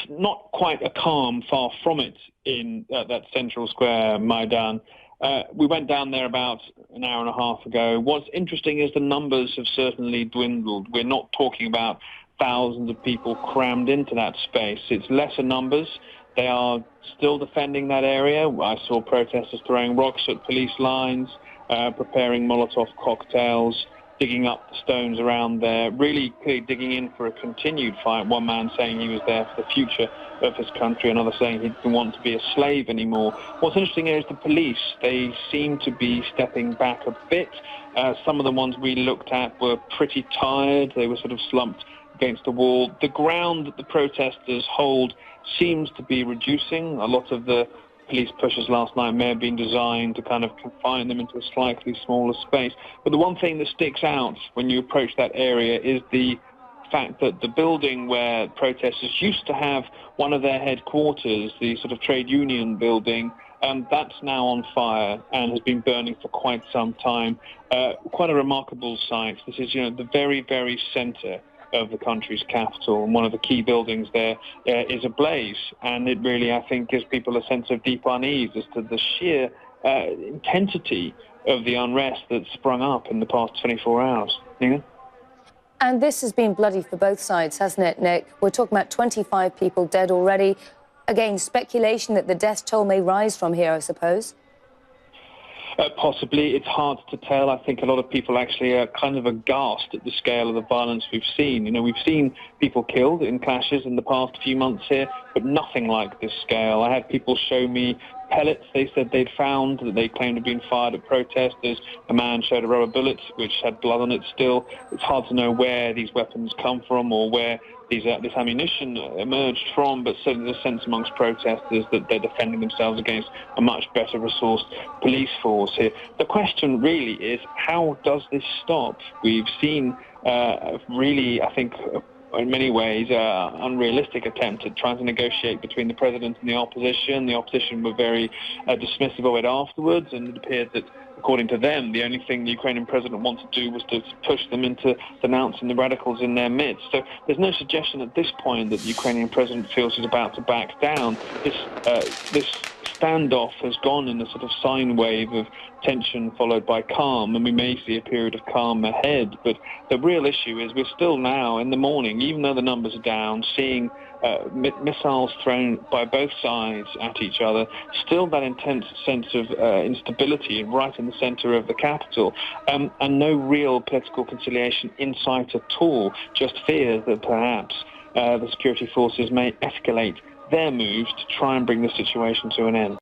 not quite a calm, far from it, in that central square, Maidan. We went down there about an hour and a half ago. What's interesting is the numbers have certainly dwindled. We're not talking about thousands of people crammed into that space. It's lesser numbers. They are still defending that area. I saw protesters throwing rocks at police lines, preparing Molotov cocktails, digging up the stones around there, really digging in for a continued fight. One man saying he was there for the future of his country, another saying he didn't want to be a slave anymore. What's interesting is the police, they seem to be stepping back a bit. Some of the ones we looked at were pretty tired. They were sort of slumped against the wall. The ground that the protesters hold seems to be reducing. A lot of the police pushes last night may have been designed to kind of confine them into a slightly smaller space. But the one thing that sticks out when you approach that area is the fact that the building where protesters used to have one of their headquarters, the sort of trade union building, that's now on fire and has been burning for quite some time. Quite a remarkable sight. This is, the very, very center of the country's capital, and one of the key buildings there is ablaze, and it really, I think, gives people a sense of deep unease as to the sheer intensity of the unrest that's sprung up in the past 24 hours. Nina? And this has been bloody for both sides, hasn't it, Nick? We're talking about 25 people dead already. Again, speculation that the death toll may rise from here, I suppose. Possibly. It's hard to tell. I think a lot of people actually are kind of aghast at the scale of the violence we've seen. We've seen people killed in clashes in the past few months here, but nothing like this scale. I had people show me pellets they said they'd found that they claimed had been fired at protesters. A man showed a rubber bullet which had blood on it still. It's hard to know where these weapons come from or where this ammunition emerged from, but certainly there's a sense amongst protesters that they're defending themselves against a much better resourced police force here. The question really is, how does this stop? We've seen really, I think, in many ways, unrealistic attempt at trying to negotiate between the president and the opposition. The opposition were very dismissive of it afterwards, and it appeared that, according to them, the only thing the Ukrainian president wanted to do was to push them into denouncing the radicals in their midst. So there's no suggestion at this point that the Ukrainian president feels he's about to back down. This standoff has gone in a sort of sine wave of tension followed by calm, and we may see a period of calm ahead. But the real issue is we're still now in the morning, even though the numbers are down, seeing missiles thrown by both sides at each other, still that intense sense of instability right in the center of the capital, and no real political conciliation in sight at all, just fears that perhaps the security forces may escalate their moves to try and bring the situation to an end.